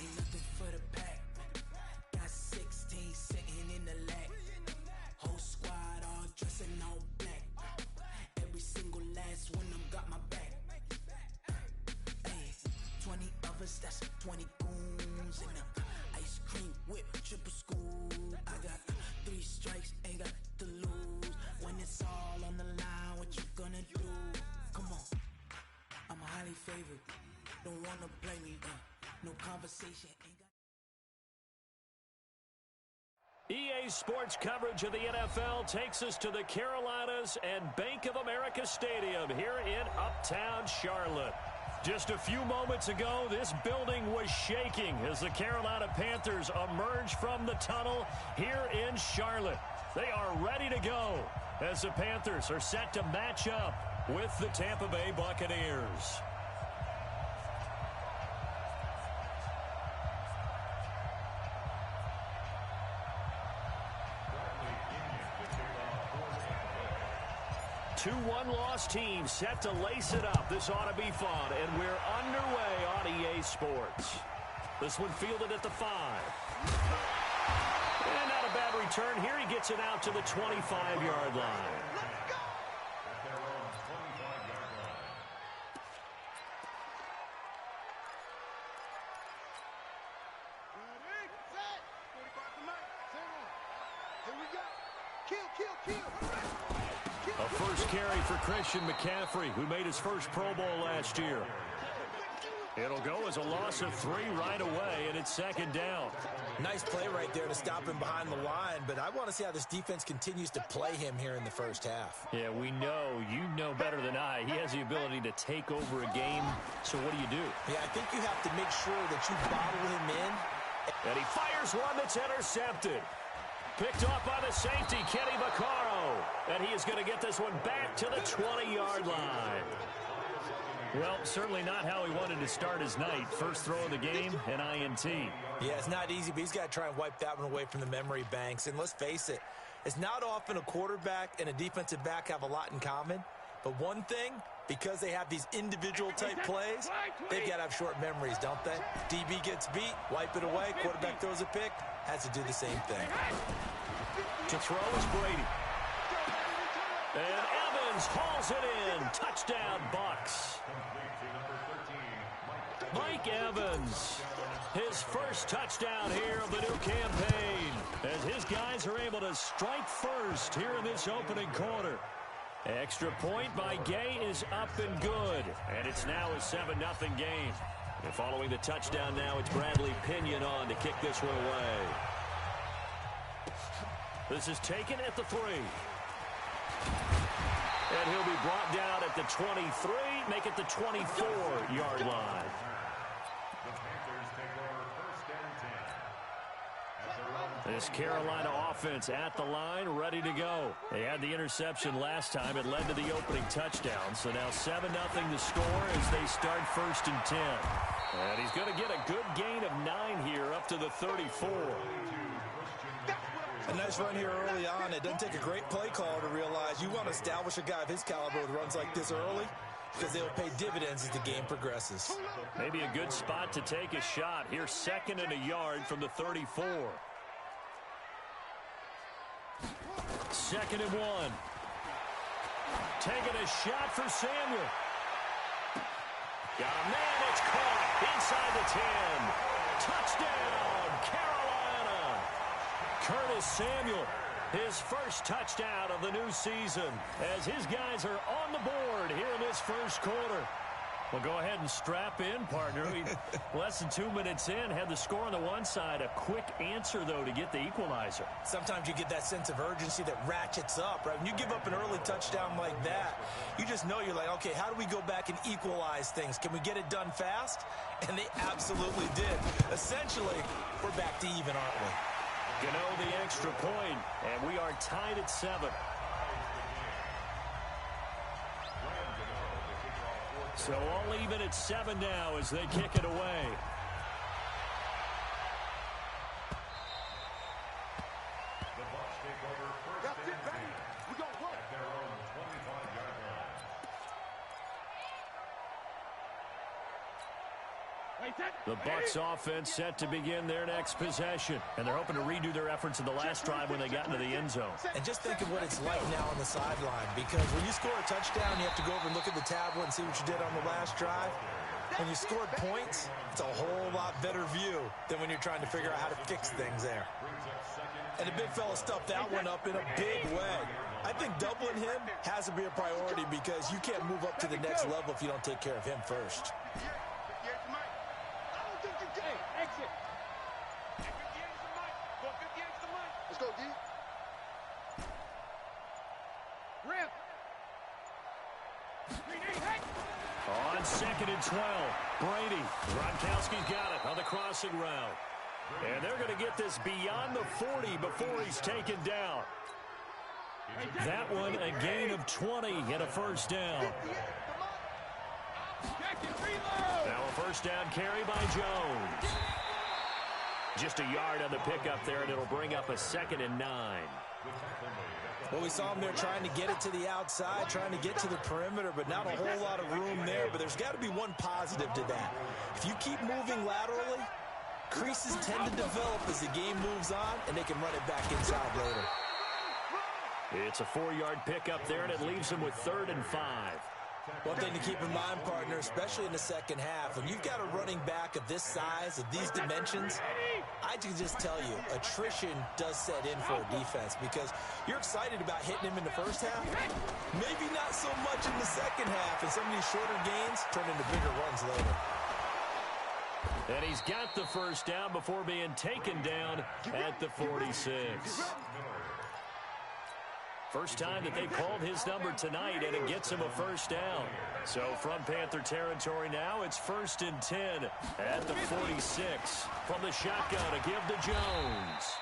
Ain't nothing for the pack. Got 16 sitting in the lag. Whole squad all dressing all black. Every single last one of them got my back. Hey, 20 of us, that's 20 goons in them. Ice cream whip, triple scoop. I got 3 strikes, ain't got to lose. When it's all on the line, what you gonna do? Come on, I'm highly favored. Don't wanna play me, no conversation, ain't got. EA Sports coverage of the NFL takes us to the Carolinas and Bank of America Stadium here in Uptown Charlotte. Just a few moments ago, this building was shaking as the Carolina Panthers emerged from the tunnel here in Charlotte. They are ready to go as the Panthers are set to match up with the Tampa Bay Buccaneers. Two one-loss teams set to lace it up. This ought to be fun, and we're underway on EA Sports. This one fielded at the 5. And not a bad return here. He gets it out to the 25-yard line. A first carry for Christian McCaffrey, who made his first Pro Bowl last year. It'll go as a loss of 3 right away, and it's second down. Nice play right there to stop him behind the line, but I want to see how this defense continues to play him here in the first half. Yeah, we know. You know better than I. He has the ability to take over a game, so what do you do? Yeah, I think you have to make sure that you bottle him in. And he fires one that's intercepted. Picked off by the safety, Kenny Vaccaro. And he is going to get this one back to the 20-yard line. Well, certainly not how he wanted to start his night. First throw of the game, an INT. Yeah, it's not easy, but he's got to try and wipe that one away from the memory banks. And let's face it, it's not often a quarterback and a defensive back have a lot in common. But one thing, because they have these individual type plays, they've got to have short memories, don't they? DB gets beat, wipe it away, quarterback throws a pick, has to do the same thing. To throw is Brady. And Evans hauls it in. Touchdown, Bucs. Mike Evans, his first touchdown here of the new campaign, as his guys are able to strike first here in this opening quarter. Extra point by Gay is up and good, and it's now a 7-0 game. And following the touchdown now, it's Bradley Pinion on to kick this one away. This is taken at the 3. And he'll be brought down at the 23, make it the 24-yard line. This Carolina offense at the line, ready to go. They had the interception last time. It led to the opening touchdown. So now 7-0 the score as they start 1st and 10. And he's going to get a good gain of 9 here up to the 34. A nice run here early on. It doesn't take a great play call to realize you want to establish a guy of his caliber with runs like this early because they'll pay dividends as the game progresses. Maybe a good spot to take a shot. Here's 2nd and a yard from the 34. 2nd and 1. Taking a shot for Samuel. Got a man, it's caught inside the 10. Touchdown, Carolina. Curtis Samuel, his first touchdown of the new season, as his guys are on the board here in this first quarter. Well, go ahead and strap in, partner. Less than 2 minutes in, had the score on the one side. A quick answer, though, to get the equalizer. Sometimes you get that sense of urgency that ratchets up, right? When you give up an early touchdown like that, you just know you're like, okay, how do we go back and equalize things? Can we get it done fast? And they absolutely did. Essentially, we're back to even, aren't we? Gano the extra point, and we are tied at 7. So all even at 7 now as they kick it away. The Bucs take over first and 10 at their own 25-yard The Bucs offense set to begin their next possession. And they're hoping to redo their efforts in the last drive when they got into the end zone. And just think of what it's like now on the sideline, because when you score a touchdown, you have to go over and look at the tablet and see what you did on the last drive. When you scored points, it's a whole lot better view than when you're trying to figure out how to fix things there. And the big fella stuffed that one up in a big way. I think doubling him has to be a priority because you can't move up to the next level if you don't take care of him first. Let's go, D. Rip. On 2nd and 12, Brady. Gronkowski's got it on the crossing route. And they're going to get this beyond the 40 before he's taken down. That one, a gain of 20 and a first down. Now a first down carry by Jones. Just a yard on the pickup there, and it'll bring up a 2nd and 9. Well, we saw him there trying to get it to the outside, trying to get to the perimeter, but not a whole lot of room there. But there's got to be one positive to that. If you keep moving laterally, creases tend to develop as the game moves on, and they can run it back inside later. It's a 4-yard pickup there, and it leaves them with 3rd and 5. One thing to keep in mind, partner, especially in the second half, when you've got a running back of this size, of these dimensions, I can just tell you, attrition does set in for a defense because you're excited about hitting him in the first half, maybe not so much in the second half, and some of these shorter gains turn into bigger runs later. And he's got the first down before being taken down at the 46. First time that they've called his number tonight, and it gets him a first down. So from Panther territory now, it's 1st and 10 at the 46. From the shotgun, a give to Jones.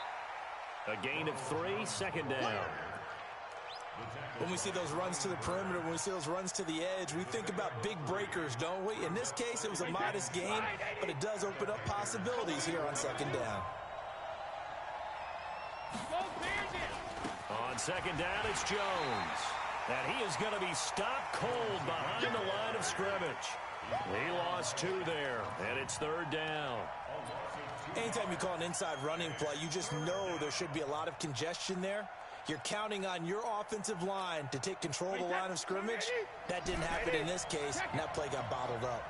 A gain of 3, 2nd down. When we see those runs to the perimeter, when we see those runs to the edge, we think about big breakers, don't we? In this case, it was a modest gain, but it does open up possibilities here on 2nd down. On 2nd down, it's Jones. And he is going to be stopped cold behind the line of scrimmage. He lost 2 there, and it's 3rd down. Anytime you call an inside running play, you just know there should be a lot of congestion there. You're counting on your offensive line to take control of the line of scrimmage. That didn't happen in this case, and that play got bottled up.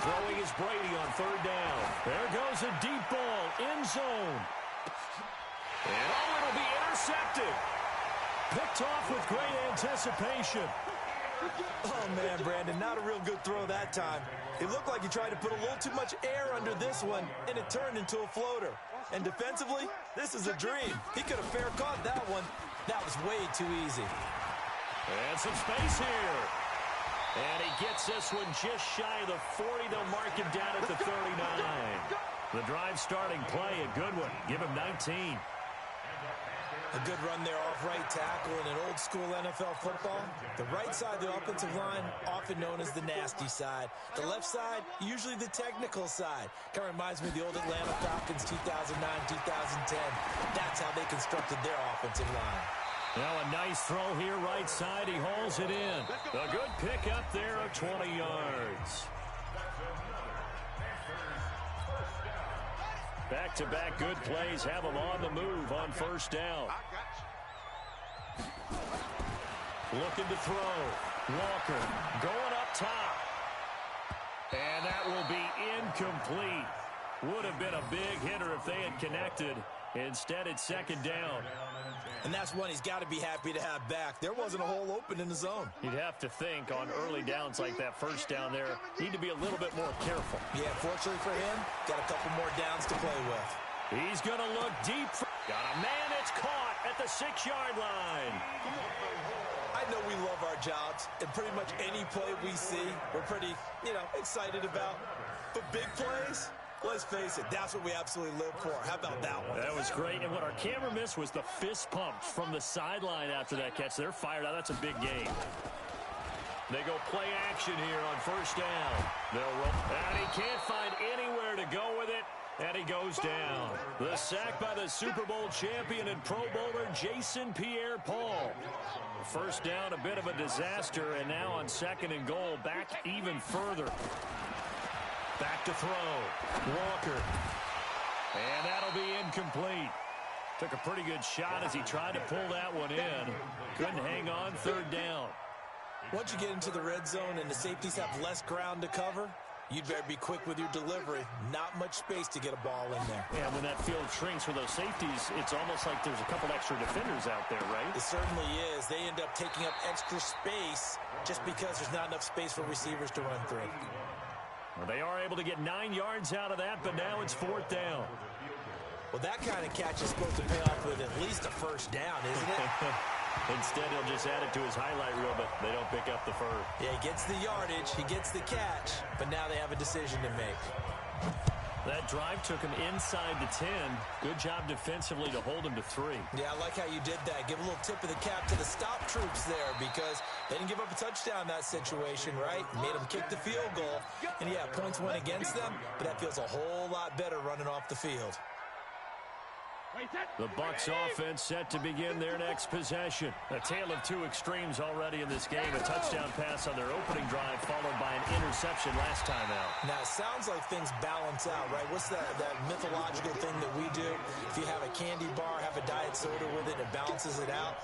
Throwing is Brady on 3rd down. There goes a deep ball, end zone. And it'll be intercepted. Picked off with great anticipation. Oh, man, Brandon, not a real good throw that time. It looked like he tried to put a little too much air under this one, and it turned into a floater. And defensively, this is a dream. He could have fair caught that one. That was way too easy. And some space here. And he gets this one just shy of the 40. They'll mark him down at the 39. The drive starting play, a good one. Give him 19. A good run there off right tackle in an old-school NFL football. The right side of the offensive line, often known as the nasty side. The left side, usually the technical side. Kind of reminds me of the old Atlanta Falcons 2009-2010. That's how they constructed their offensive line. Now a nice throw here right side. He hauls it in. A good pickup there of 20 yards. Back-to-back good plays have him on the move on 1st down. Looking to throw. Walker going up top. And that will be incomplete. Would have been a big hitter if they had connected. Instead, it's 2nd down. And that's one he's got to be happy to have back. There wasn't a hole open in the zone. You'd have to think on early downs like that 1st down there, need to be a little bit more careful. Yeah, fortunately for him, got a couple more downs to play with. He's going to look deep. Got a man that's caught at the 6-yard line. I know we love our jobs, and pretty much any play we see, we're pretty, excited about. But big plays, let's face it, that's what we absolutely live for. How about that one? That was great. And what our camera missed was the fist pump from the sideline after that catch. They're fired out. That's a big game. They go play action here on 1st down. They'll roll. And he can't find anywhere to go with it. And he goes down. The sack by the Super Bowl champion and Pro Bowler Jason Pierre-Paul. First down, a bit of a disaster, and now on 2nd and goal, back even further. Back to throw. Walker. And that'll be incomplete. Took a pretty good shot as he tried to pull that one in. Couldn't hang on, 3rd down. Once you get into the red zone and the safeties have less ground to cover, you'd better be quick with your delivery. Not much space to get a ball in there. Yeah, when that field shrinks for those safeties, it's almost like there's a couple extra defenders out there, right? It certainly is. They end up taking up extra space just because there's not enough space for receivers to run through. Well, they are able to get 9 yards out of that, but now it's 4th down. Well, that kind of catch is supposed to pay off with at least a first down, isn't it? Instead, he'll just add it to his highlight reel, but they don't pick up the first. Yeah, he gets the yardage, he gets the catch, but now they have a decision to make. That drive took him inside the 10. Good job defensively to hold him to 3. Yeah, I like how you did that. Give a little tip of the cap to the stop troops there because they didn't give up a touchdown in that situation, right? Made them kick the field goal. And, yeah, points went against them, but that feels a whole lot better running off the field. The Bucs offense set to begin their next possession. A tale of two extremes already in this game. A touchdown pass on their opening drive followed by an interception last time out. Now, it sounds like things balance out, right? What's that mythological thing that we do? If you have a candy bar, have a diet soda with it, it balances it out.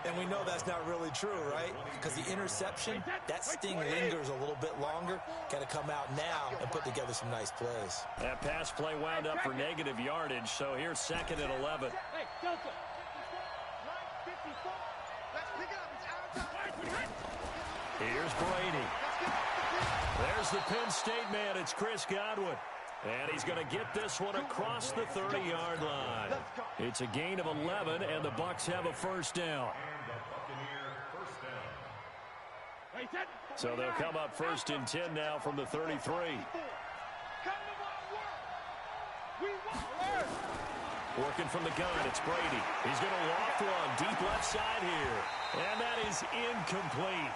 And we know that's not really true, right? Because the interception, that sting lingers a little bit longer. Got to come out now and put together some nice plays. That pass play wound up for negative yardage, so here's 2nd and 11. Hey, Delta. 9:54. Let's pick it up. It's out of time. Here's Brady. There's the Penn State man. It's Chris Godwin. And he's going to get this one across the 30-yard line. It's a gain of 11, and the Bucs have a first down. So they'll come up 1st and 10 now from the 33. Working from the gun, it's Brady. He's going to loft one deep left side here. And that is incomplete.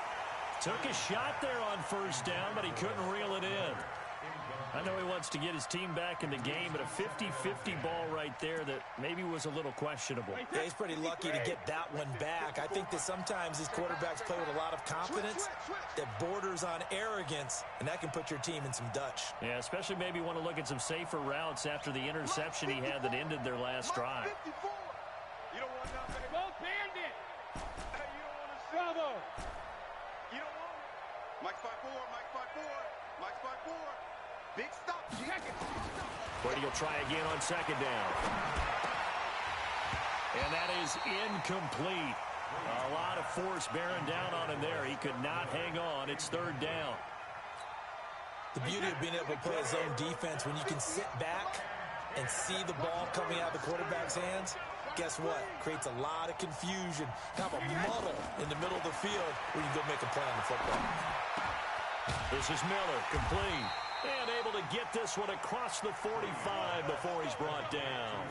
Took a shot there on 1st down, but he couldn't reel it in. I know he wants to get his team back in the game, but a 50-50 ball right there that maybe was a little questionable. Yeah, he's pretty lucky to get that one back. I think that sometimes these quarterbacks play with a lot of confidence that borders on arrogance, and that can put your team in some Dutch. Yeah, especially maybe want to look at some safer routes after the interception he had that ended their last drive. You don't want nothing. Go Bandit. Hey, you don't want to bravo. You don't want it. Mike's 5-4, Mike's 5-4, Mike's 5-4. Big stop. Check it. Brady will try again on 2nd down. And that is incomplete. A lot of force bearing down on him there. He could not hang on. It's 3rd down. The beauty of being able to play a zone defense when you can sit back and see the ball coming out of the quarterback's hands, guess what? Creates a lot of confusion. Kind of a muddle in the middle of the field where you can go make a play on the football. This is Miller, complete. And able to get this one across the 45 before he's brought down.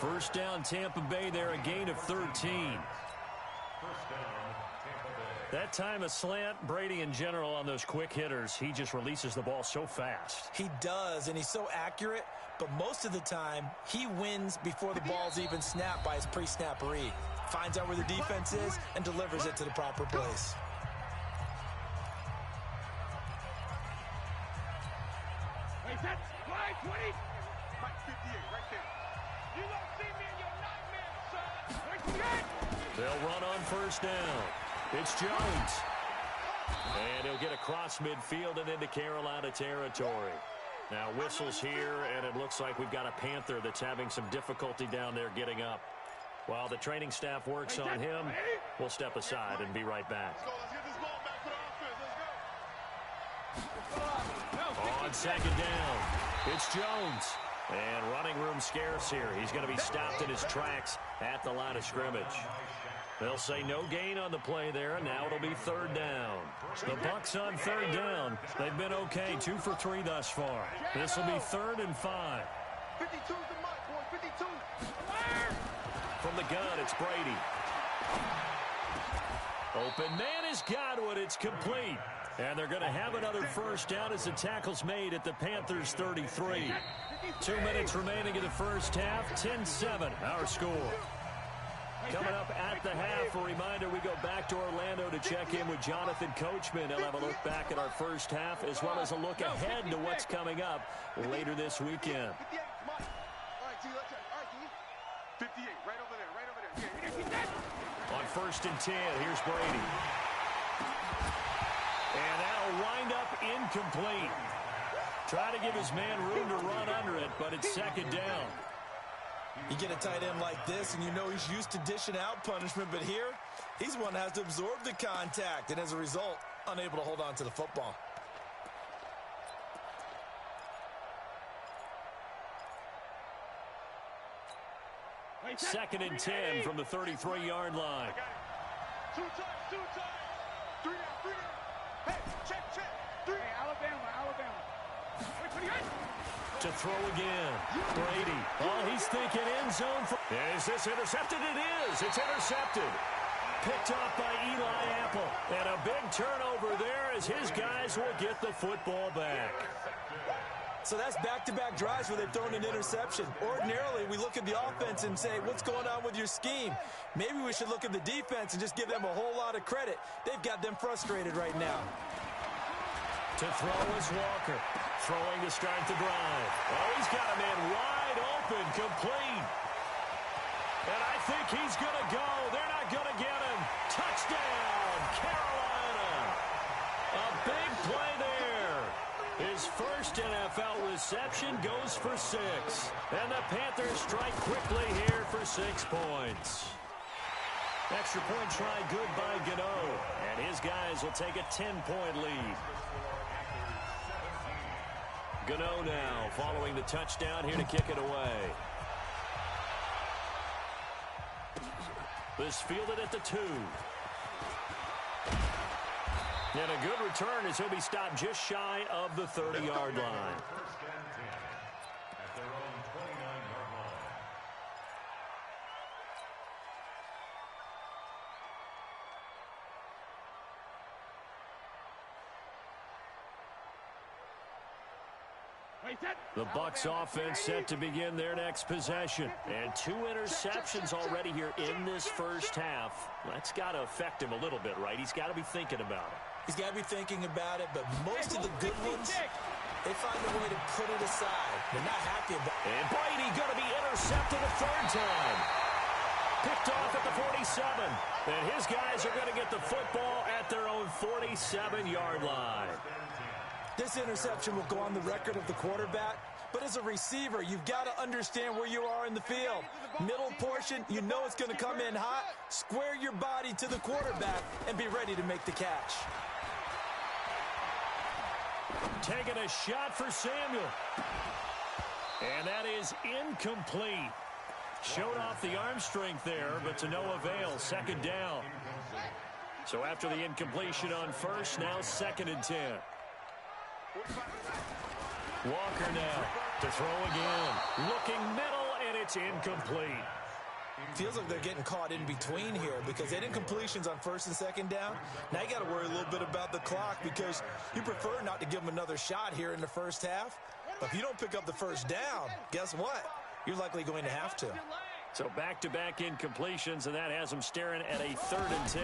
First down, Tampa Bay there, a gain of 13. That time a slant, Brady in general on those quick hitters, he just releases the ball so fast. He does, and he's so accurate, but most of the time, he wins before the ball's even snapped by his pre-snap read. Finds out where the defense is and delivers it to the proper place. That's 5-20. Mike 58 right there. You don't see me in your nightmare, son. They'll run on 1st down. It's Jones. And he'll get across midfield and into Carolina territory. Now whistles here, and it looks like we've got a Panther that's having some difficulty down there getting up. While the training staff works on him, we'll step aside and be right back. Let's get this ball back for the offense. Let's go. On 2nd down, it's Jones. And running room scarce here. He's going to be stopped in his tracks at the line of scrimmage. They'll say no gain on the play there, and now it'll be 3rd down. The Bucs on 3rd down. They've been okay, 2 for 3 thus far. This will be 3rd and 5. 52's the mic, boy, 52. From the gun, it's Brady. Open man is Godwin. It's complete. And they're going to have another first down as the tackle's made at the Panthers' 33. 2 minutes remaining in the first half. 10-7, our score. Coming up at the half, a reminder, we go back to Orlando to check in with Jonathan Coachman. He'll have a look back at our first half as well as a look ahead to what's coming up later this weekend. 58, right over there. On 1st and 10, here's Brady. And that'll wind up incomplete. Try to give his man room to run under it, but it's 2nd down. You get a tight end like this, and you know he's used to dishing out punishment, but here, he's one that has to absorb the contact, and as a result, unable to hold on to the football. Second and 10 from the 33-yard line. Two times. 3 down. Hey, check. 3. Hey, Alabama. To throw again. Brady. Oh, he's thinking end zone. Is this intercepted? It is. It's intercepted. Picked off by Eli Apple. And a big turnover there as his guys will get the football back. So that's back-to-back drives where they've thrown an interception. Ordinarily, we look at the offense and say, what's going on with your scheme? Maybe we should look at the defense and just give them a whole lot of credit. They've got them frustrated right now. To throw is Walker. Throwing to start the drive. Oh, he's got a man wide open, complete. And I think he's going to go. They're not going to get him. Touchdown, Carolina. A big play there. His first NFL reception goes for 6. And the Panthers strike quickly here for 6 points. Extra point try good by Gano. And his guys will take a 10-point lead. Gano now following the touchdown here to kick it away. This fielded at the 2. And a good return as he'll be stopped just shy of the 30-yard line. The Bucs offense set to begin their next possession. And 2 interceptions already here in this first half. That's got to affect him a little bit, right? He's got to be thinking about it. He's got to be thinking about it, but most of the good ones, they find a way to put it aside. They're not happy about it. And Brady going to be intercepted a 3rd time. Picked off at the 47. And his guys are going to get the football at their own 47-yard line. This interception will go on the record of the quarterback, but as a receiver, you've got to understand where you are in the field. Middle portion, you know it's going to come in hot. Square your body to the quarterback and be ready to make the catch. Taking a shot for Samuel. And that is incomplete. Showed off the arm strength there, but to no avail. 2nd down. So after the incompletion on 1st, now 2nd and 10. Walker now to throw again. Looking middle, and it's incomplete. Feels like they're getting caught in between here because they had incompletions on 1st and 2nd down. Now you got to worry a little bit about the clock because you prefer not to give them another shot here in the first half. But if you don't pick up the 1st down, guess what? You're likely going to have to. So back-to-back incompletions, and that has them staring at a 3rd and 10.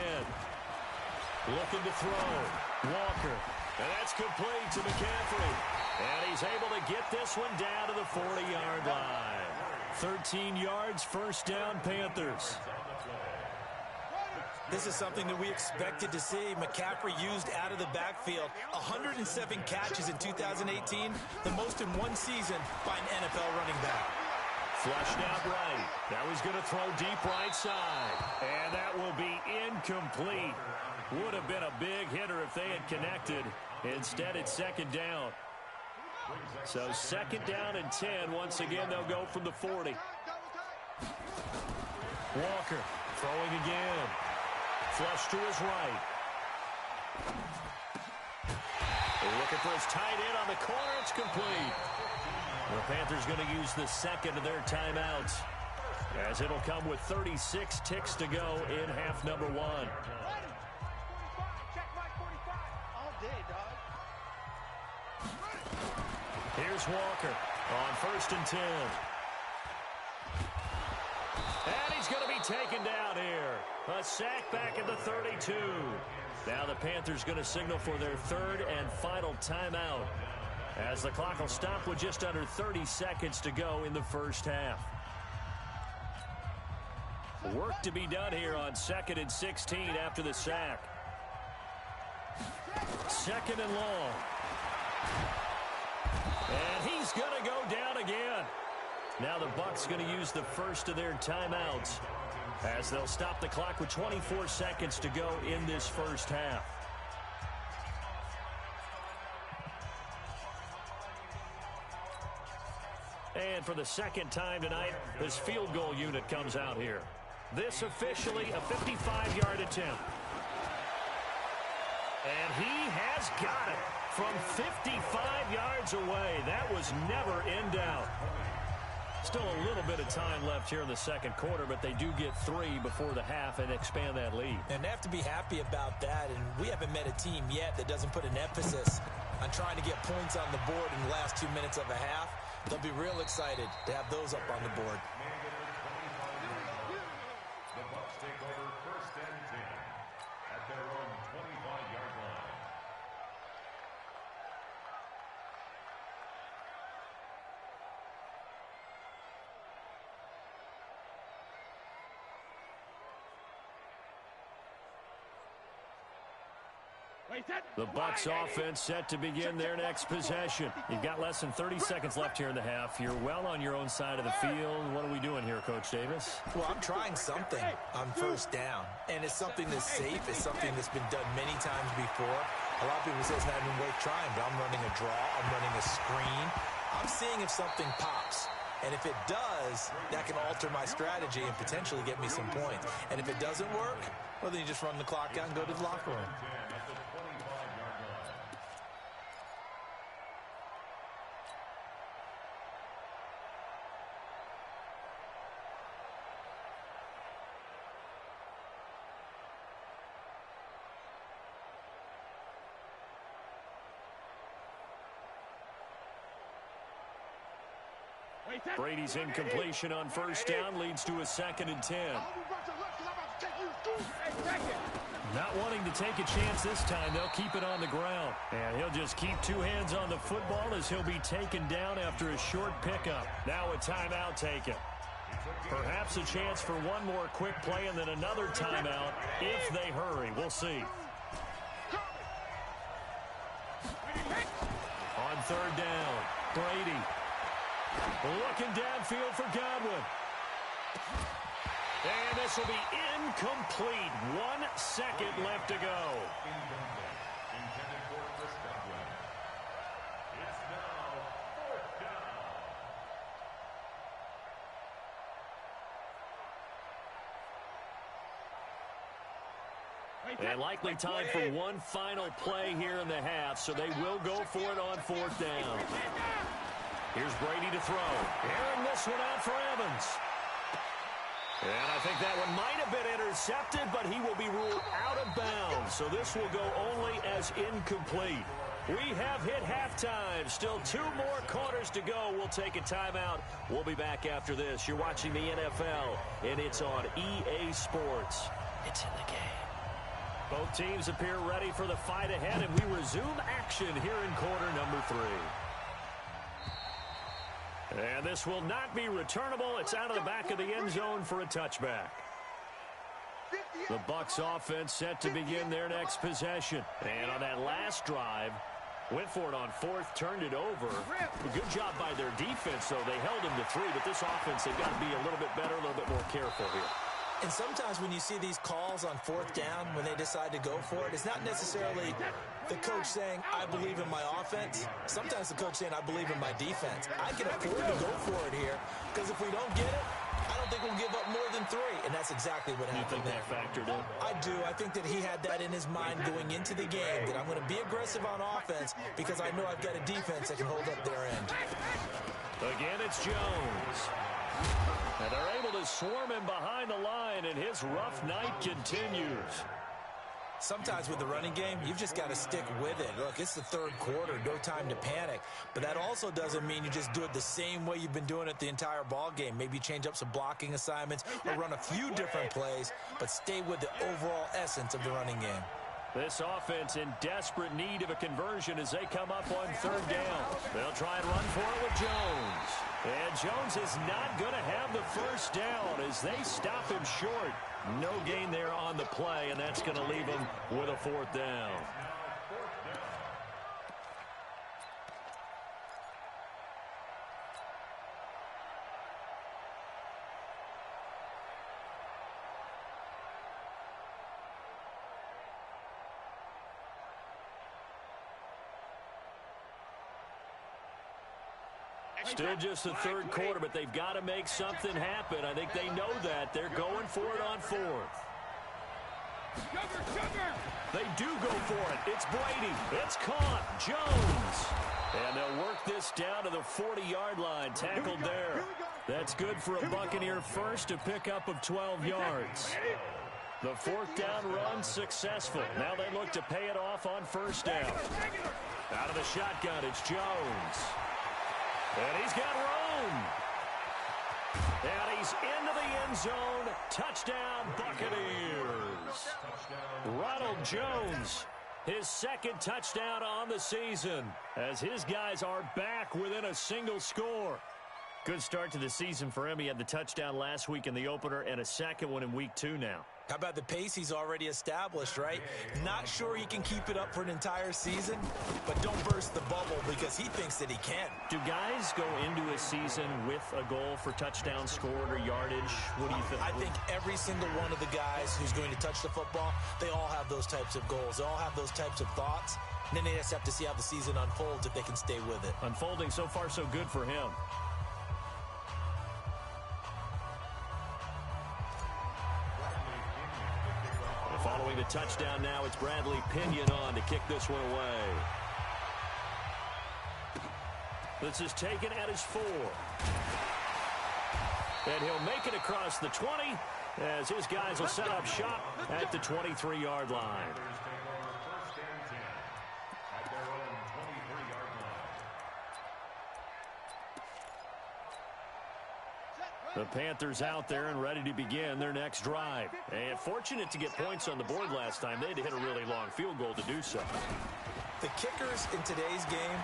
Looking to throw. Walker. And that's complete to McCaffrey. And he's able to get this one down to the 40-yard line. 13 yards, 1st down, Panthers. This is something that we expected to see. McCaffrey used out of the backfield. 107 catches in 2018, the most in one season by an NFL running back. Flushed out right. Now he's going to throw deep right side. And that will be incomplete. Would have been a big hitter if they had connected. Instead, it's 2nd down. So 2nd down and 10. Once again, they'll go from the 40. Walker throwing again. Flush to his right. Looking for his tight end on the corner. It's complete. The Panthers going to use the 2nd of their timeouts, as it'll come with 36 ticks to go in half number 1. Here's Walker on 1st and 10. And he's going to be taken down here. A sack back at the 32. Now the Panthers going to signal for their 3rd and final timeout, as the clock will stop with just under 30 seconds to go in the first half. Work to be done here on 2nd and 16 after the sack. 2nd and long. And he's going to go down again. Now the Bucs going to use the first of their timeouts, as they'll stop the clock with 24 seconds to go in this first half. And for the second time tonight, this field goal unit comes out here. This officially a 55-yard attempt. And he has got it from 55 yards away. That was never in doubt. Still a little bit of time left here in the second quarter, but they do get 3 before the half and expand that lead. And they have to be happy about that, and we haven't met a team yet that doesn't put an emphasis on trying to get points on the board in the last 2 minutes of a half. They'll be real excited to have those up on the board. The Bucs take over 1st and 10 at their own 25-yard line. The Bucs offense set to begin their next possession. You've got less than 30 seconds left here in the half. You're well on your own side of the field. What are we doing here, Coach Davis? Well, I'm trying something on 1st down, and it's something that's safe. It's something that's been done many times before. A lot of people say it's not even worth trying, but I'm running a draw. I'm running a screen. I'm seeing if something pops. And if it does, that can alter my strategy and potentially get me some points. And if it doesn't work, well, then you just run the clock out and go to the locker room. Brady's incompletion on 1st down leads to a 2nd and 10. Not wanting to take a chance this time, they'll keep it on the ground. And he'll just keep 2 hands on the football as he'll be taken down after a short pickup. Now a timeout taken. Perhaps a chance for one more quick play and then another timeout if they hurry. We'll see. On 3rd down, Brady. Looking downfield for Godwin. And this will be incomplete. 1 second left to go. Intended for Chris Godwin. It's now 4th down. And likely time for one final play here in the half, so they will go for it on 4th down. Here's Brady to throw. Airing this one out for Evans. And I think that one might have been intercepted, but he will be ruled out of bounds. So this will go only as incomplete. We have hit halftime. Still 2 more quarters to go. We'll take a timeout. We'll be back after this. You're watching the NFL, and it's on EA Sports. It's in the game. Both teams appear ready for the fight ahead, and we resume action here in quarter number 3. And this will not be returnable. It's out of the back of the end zone for a touchback. The Bucs offense set to begin their next possession. And on that last drive, went for it on 4th, turned it over. A good job by their defense, though. They held him to 3, but this offense, they've got to be a little bit better, a little bit more careful here. And sometimes when you see these calls on 4th down, when they decide to go for it, it's not necessarily the coach saying, I believe in my offense. Sometimes the coach saying, I believe in my defense. I can afford to go for it here, because if we don't get it, I don't think we'll give up more than 3. And that's exactly what happened there. You think that factored in? I do. I think that he had that in his mind going into the game, that I'm going to be aggressive on offense because I know I've got a defense that can hold up their end. Again, it's Jones. And they're able to swarm him behind the line, and his rough night continues. Sometimes with the running game, you've just got to stick with it. Look, it's the third quarter, no time to panic. But that also doesn't mean you just do it the same way you've been doing it the entire ball game. Maybe change up some blocking assignments or run a few different plays, but stay with the overall essence of the running game. This offense in desperate need of a conversion as they come up on third down. They'll try and run for it with Jones. And Jones is not going to have the first down as they stop him short. No gain there on the play, and that's going to leave him with a fourth down. Still just the third quarter, but they've got to make something happen. I think they know that. They're going for it on fourth. They do go for it. It's Brady. It's caught. Jones. And they'll work this down to the 40-yard line. Tackled there. That's good for a Buccaneer first, a pickup of 12 yards. The fourth down run successful. Now they look to pay it off on first down. Out of the shotgun, it's Jones. And he's got room. And he's into the end zone. Touchdown, Buccaneers. Ronald Jones, his second touchdown on the season, as his guys are back within a single score. Good start to the season for him. He had the touchdown last week in the opener and a second one in week 2 now. How about the pace he's already established, right? Not sure he can keep it up for an entire season, but don't burst the bubble because he thinks that he can. Do guys go into a season with a goal for touchdowns scored or yardage? What do you think? I think every single one of the guys who's going to touch the football, they all have those types of goals. They all have those types of thoughts. And then they just have to see how the season unfolds if they can stay with it. Unfolding so far so good for him. Following the touchdown now, it's Bradley Pinion on to kick this one away. This is taken at his 4. And he'll make it across the 20 as his guys will set up shop at the 23-yard line. The Panthers out there and ready to begin their next drive. And fortunate to get points on the board last time. They had to hit a really long field goal to do so. The kickers in today's game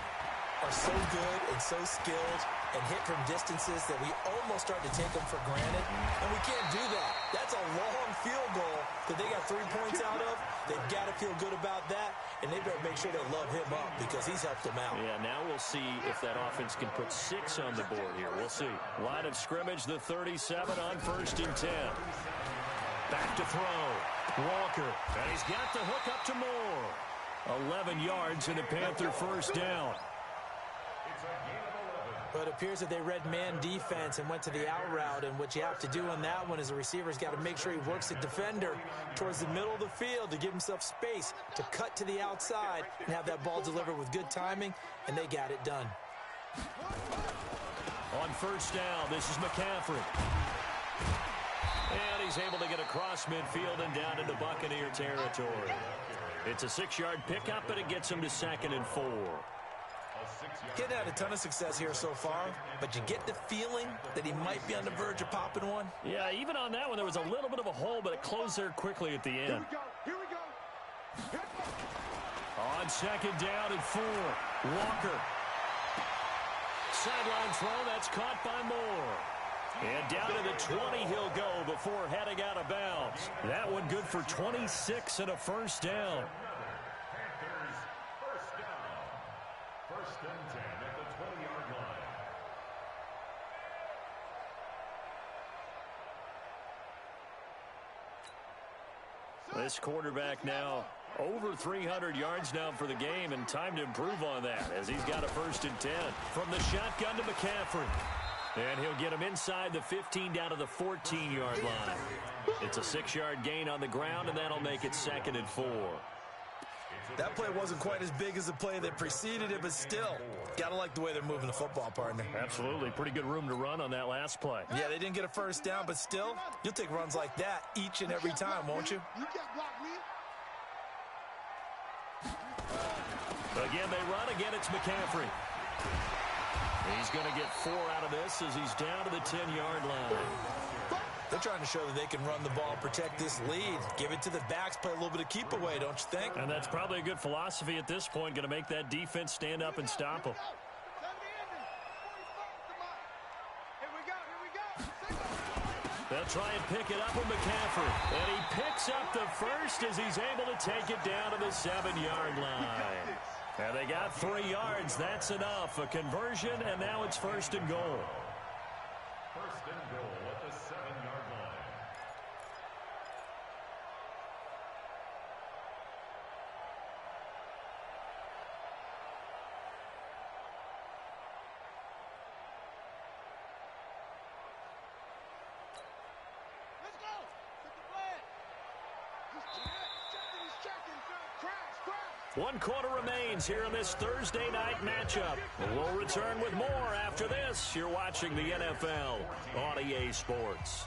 are so good and so skilled and hit from distances that we almost start to take them for granted. And we can't do that. That's a long field goal that they got 3 points out of. They've got to feel good about that. And they better make sure they love him up because he's helped them out. Yeah, now we'll see if that offense can put 6 on the board here. We'll see. Line of scrimmage, the 37 on 1st and 10. Back to throw. Walker. And he's got the hook up to Moore. 11 yards and a Panther first down. But it appears that they read man defense and went to the out route. And what you have to do on that one is the receiver's got to make sure he works the defender towards the middle of the field to give himself space to cut to the outside and have that ball delivered with good timing, and they got it done. On first down, this is McCaffrey. And he's able to get across midfield and down into Buccaneer territory. It's a 6-yard pickup, and it gets him to 2nd and 4. Kid had a ton of success here so far, but you get the feeling that he might be on the verge of popping one. Yeah, even on that one, there was a little bit of a hole, but it closed there quickly at the end. Here we go. On 2nd down and 4, Walker. Sideline throw, that's caught by Moore. And down to the 20 he'll go before heading out of bounds. That one good for 26 and a first down. This quarterback now over 300 yards now for the game, and time to improve on that as he's got a 1st and 10. From the shotgun to McCaffrey. And he'll get him inside the 15 down to the 14-yard line. It's a 6-yard gain on the ground, and that'll make it 2nd and 4. That play wasn't quite as big as the play that preceded it, but still, gotta like the way they're moving the football, partner. Absolutely. Pretty good room to run on that last play. Yeah, they didn't get a first down, but still, you'll take runs like that each and every time, won't you? Again, they run. Again, it's McCaffrey. He's going to get 4 out of this as he's down to the 10-yard line. They're trying to show that they can run the ball and protect this lead. Give it to the backs, play a little bit of keep away, don't you think? And that's probably a good philosophy at this point, going to make that defense stand up and stop them. They'll try and pick it up with McCaffrey. And he picks up the first as he's able to take it down to the 7-yard line. And they got 3 yards. That's enough. A conversion, and now it's 1st and goal. 1st and goal at the 7-yard line. Let's go. Take the flag. He's checking. Crash. 1 quarter remains here in this Thursday night matchup. We'll return with more after this. You're watching the NFL on EA Sports.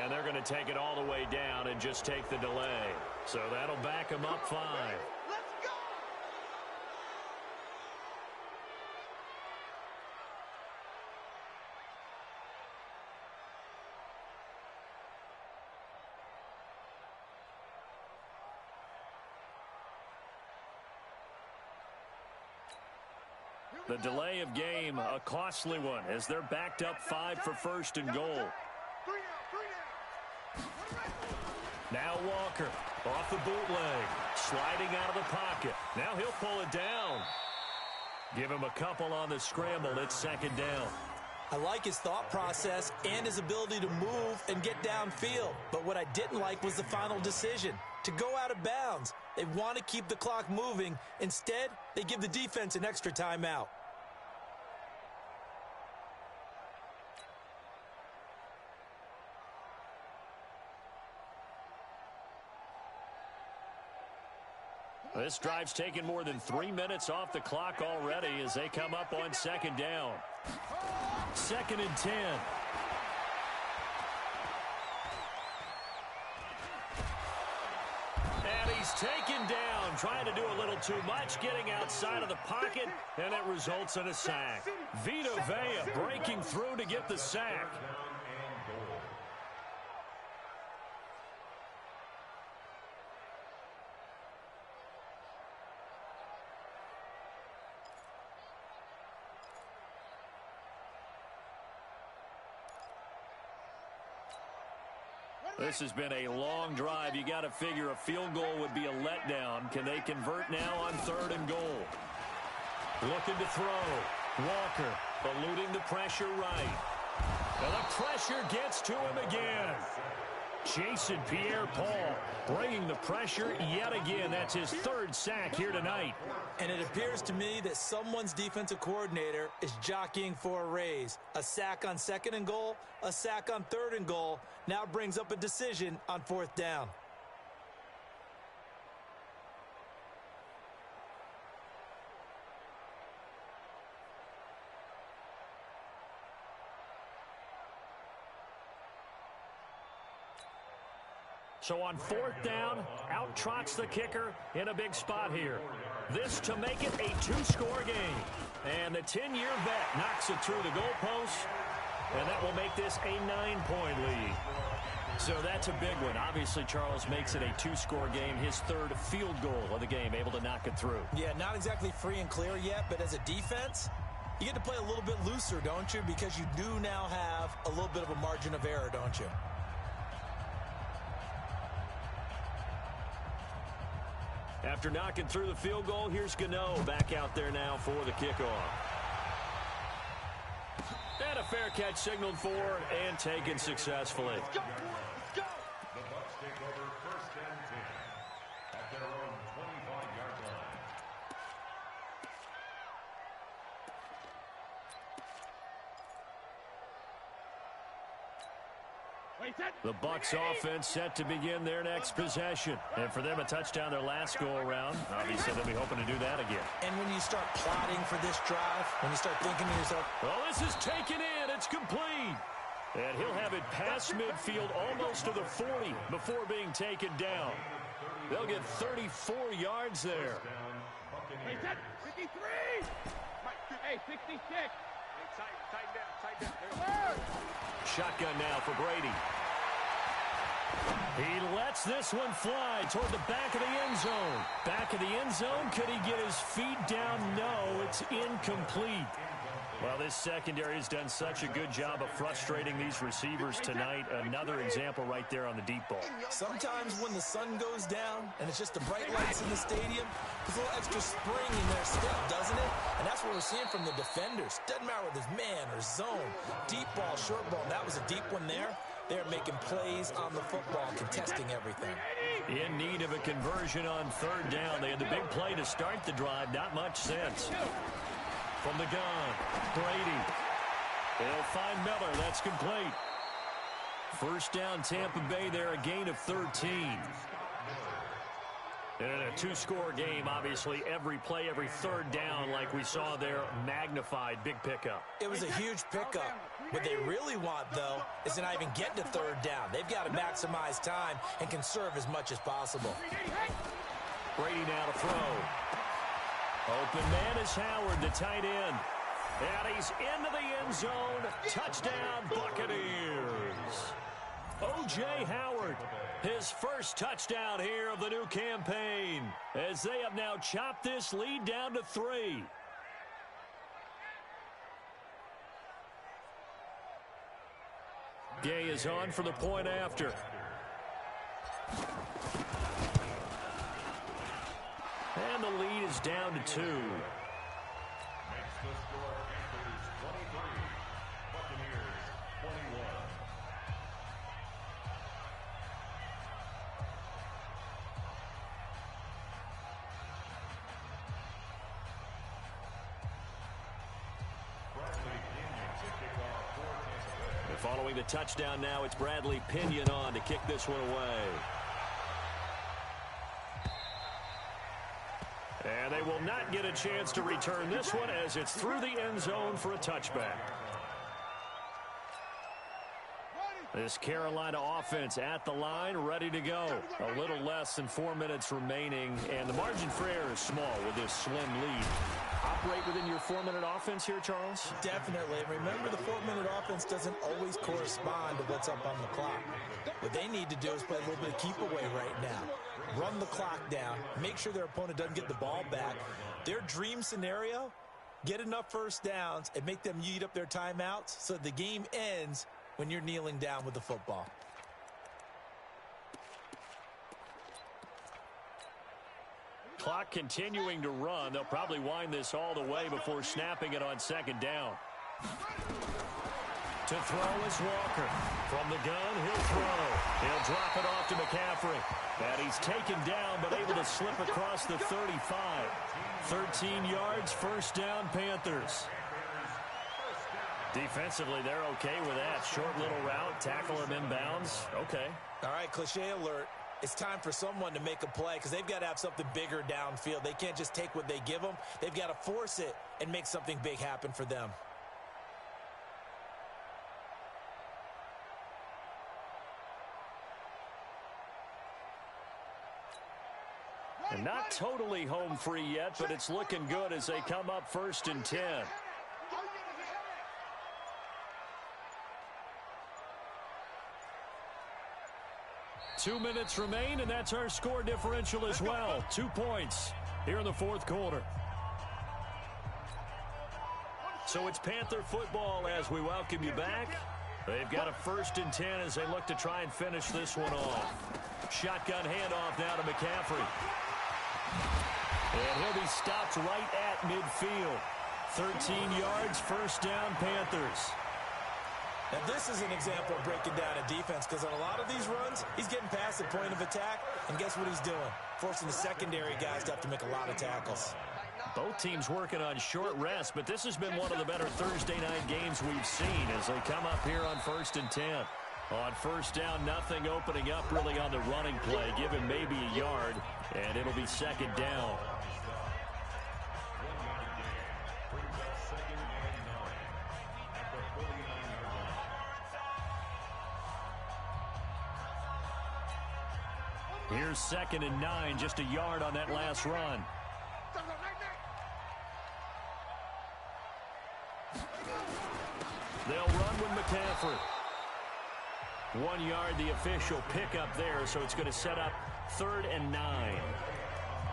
And they're going to take it all the way down and just take the delay. So that'll back them up 5. Let's go. The delay of game, a costly one, as they're backed up 5 for 1st and goal. 3 down. Now Walker off the bootleg, sliding out of the pocket. Now he'll pull it down. Give him a couple on the scramble. It's 2nd down. I like his thought process and his ability to move and get downfield. But what I didn't like was the final decision, to go out of bounds. They want to keep the clock moving. Instead, they give the defense an extra timeout. This drive's taken more than 3 minutes off the clock already as they come up on 2nd down. 2nd and 10. And he's taken down, trying to do a little too much, getting outside of the pocket, and it results in a sack. Vita Vea breaking through to get the sack. This has been a long drive. You got to figure a field goal would be a letdown. Can they convert now on 3rd and goal? Looking to throw. Walker eluding the pressure right. And the pressure gets to him again. Jason Pierre-Paul bringing the pressure yet again. That's his 3rd sack here tonight. And it appears to me that someone's defensive coordinator is jockeying for a raise. A sack on 2nd and goal, a sack on 3rd and goal, now brings up a decision on 4th down. So on 4th down, out trots the kicker in a big spot here. This to make it a 2-score game. And the 10-year vet knocks it through the goalpost, and that will make this a 9-point lead. So that's a big one. Obviously, Charles makes it a 2-score game, his 3rd field goal of the game, able to knock it through. Yeah, not exactly free and clear yet, but as a defense, you get to play a little bit looser, don't you? Because you do now have a little bit of a margin of error, don't you? After knocking through the field goal, here's Gano back out there now for the kickoff. And a fair catch signaled for and taken successfully. Let's go. The Bucs take over 1st and The Bucs offense set to begin their next possession. And for them, a touchdown their last go-around. Obviously, they'll be hoping to do that again. And when you start plotting for this drive, when you start thinking to yourself, well, this is taken in. It's complete. And he'll have it past midfield almost to the 40 before being taken down. They'll get 34 yards there. Hey, 53! Hey, 66! Hey, tighten down. Shotgun now for Brady. He lets this one fly toward the back of the end zone. Back of the end zone. Could he get his feet down? No, it's incomplete. Well, this secondary has done such a good job of frustrating these receivers tonight. Another example right there on the deep ball. Sometimes when the sun goes down and it's just the bright lights in the stadium, there's a little extra spring in their step, doesn't it? And that's what we're seeing from the defenders. Doesn't matter whether it's man or zone, deep ball, short ball. That was a deep one there. They're making plays on the football, contesting everything. In need of a conversion on third down. They had the big play to start the drive. Not much sense. From the gun, Brady. They'll find Miller. That's complete. First down, Tampa Bay there, a gain of 13. And in a two-score game, obviously, every play, every third down, like we saw there, magnified, big pickup. It was a huge pickup. What they really want, though, is to not even get to third down. They've got to maximize time and conserve as much as possible. Brady now to throw. Open man is Howard, the tight end. And he's into the end zone. Touchdown, Buccaneers. O.J. Howard, his first touchdown here of the new campaign, as they have now chopped this lead down to 3. Gay is on for the point after. And the lead is down to 2. Makes the score Panthers 23, Buccaneers 21. Bradley Pinion to kick off for Tampa Bay. Following the touchdown now, it's Bradley Pinion on to kick this one away. And they will not get a chance to return this one as it's through the end zone for a touchback. This Carolina offense at the line, ready to go. A little less than 4 minutes remaining, and the margin for error is small with this slim lead. Operate within your 4-minute offense here, Charles? Definitely. Remember, the 4-minute offense doesn't always correspond to what's up on the clock. What they need to do is play a little bit of keep away right now. Run the clock down. Make sure their opponent doesn't get the ball back. Their dream scenario, get enough first downs and make them eat up their timeouts so the game ends when you're kneeling down with the football. Clock continuing to run. They'll probably wind this all the way before snapping it on second down. To throw is Walker. From the gun, he'll throw. He'll drop it off to McCaffrey. And he's taken down, but able to slip across the 35. 13 yards, first down, Panthers. Defensively, they're okay with that. Short little route, tackle him inbounds. Okay. All right, cliche alert. It's time for someone to make a play because they've got to have something bigger downfield. They can't just take what they give them. They've got to force it and make something big happen for them. And not totally home free yet, but it's looking good as they come up 1st and 10. 2 minutes remain, and that's our score differential as well. 2 points here in the fourth quarter. So it's Panther football as we welcome you back. They've got a 1st and 10 as they look to try and finish this one off. Shotgun handoff now to McCaffrey. And he'll be stopped right at midfield. 13 yards, first down, Panthers. Now, this is an example of breaking down a defense because on a lot of these runs, he's getting past the point of attack, and guess what he's doing? Forcing the secondary guys to have to make a lot of tackles. Both teams working on short rest, but this has been one of the better Thursday night games we've seen as they come up here on 1st and 10. On first down, nothing opening up really on the running play. Give him maybe a yard, and it'll be second down. Here's 2nd and 9, just a yard on that last run. They'll run with McCaffrey. 1 yard, the official pickup there, so it's going to set up 3rd and 9.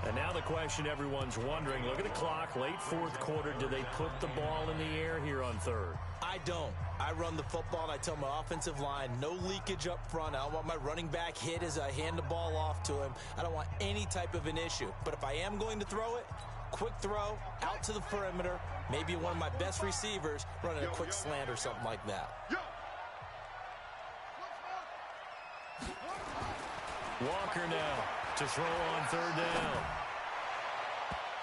And now the question everyone's wondering, look at the clock, late 4th quarter, do they put the ball in the air here on 3rd? I don't. I run the football, and I tell my offensive line, no leakage up front. I don't want my running back hit as I hand the ball off to him. I don't want any type of an issue. But if I am going to throw it, quick throw, out to the perimeter, maybe one of my best receivers running a quick slant or something like that. Walker now to throw on 3rd down.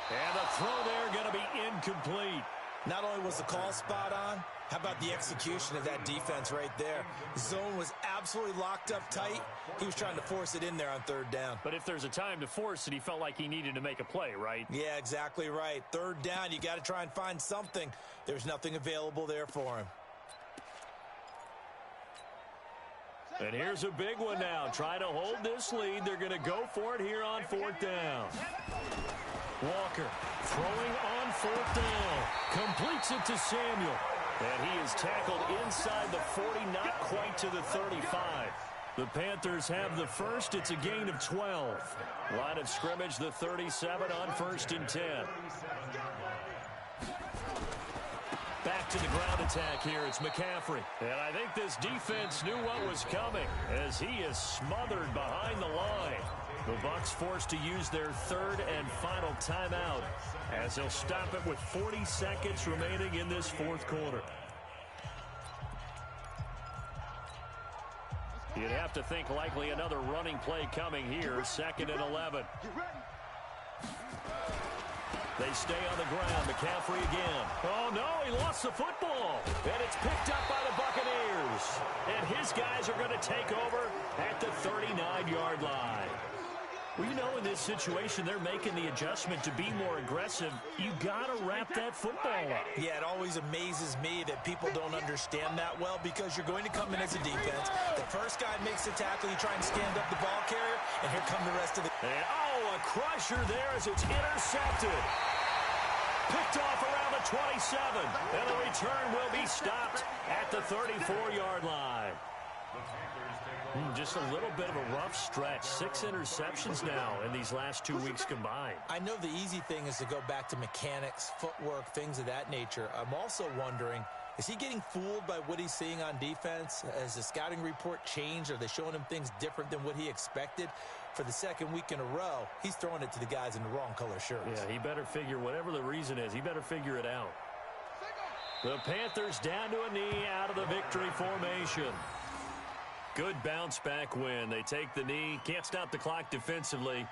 And the throw there going to be incomplete. Not only was the call spot on, how about the execution of that defense right there? Zone was absolutely locked up tight. He was trying to force it in there on 3rd down. But if there's a time to force it, he felt like he needed to make a play, right? Yeah, exactly right. 3rd down, you got to try and find something. There's nothing available there for him. And here's a big one now. Try to hold this lead. They're going to go for it here on 4th down. Walker throwing on 4th down. Completes it to Samuel. And he is tackled inside the 40, not quite to the 35. The Panthers have the first. It's a gain of 12. Line of scrimmage, the 37 on 1st and 10. Back to the ground attack here. It's McCaffrey. And I think this defense knew what was coming as he is smothered behind the line. The Bucs forced to use their 3rd and final timeout as they'll stop it with 40 seconds remaining in this 4th quarter. You'd have to think likely another running play coming here. 2nd and 11. They stay on the ground. McCaffrey again. Oh, no, he lost the football. And it's picked up by the Buccaneers. And his guys are going to take over at the 39-yard line. Well, you know, in this situation, they're making the adjustment to be more aggressive. You got to wrap that football up. Yeah, it always amazes me that people don't understand that well because you're going to come in as a defense. The first guy makes the tackle, you try and stand up the ball carrier, and here come the rest of the... And, oh, a crusher there as it's intercepted. Picked off around the 27. And the return will be stopped at the 34-yard line. Just a little bit of a rough stretch. 6 interceptions now in these last 2 weeks combined. I know the easy thing is to go back to mechanics, footwork, things of that nature. I'm also wondering, is he getting fooled by what he's seeing on defense? Has the scouting report changed? Are they showing him things different than what he expected? For the 2nd week in a row, he's throwing it to the guys in the wrong color shirts. Yeah, he better figure, whatever the reason is, he better figure it out. The Panthers down to a knee out of the victory formation. Good bounce-back win. They take the knee. Can't stop the clock defensively.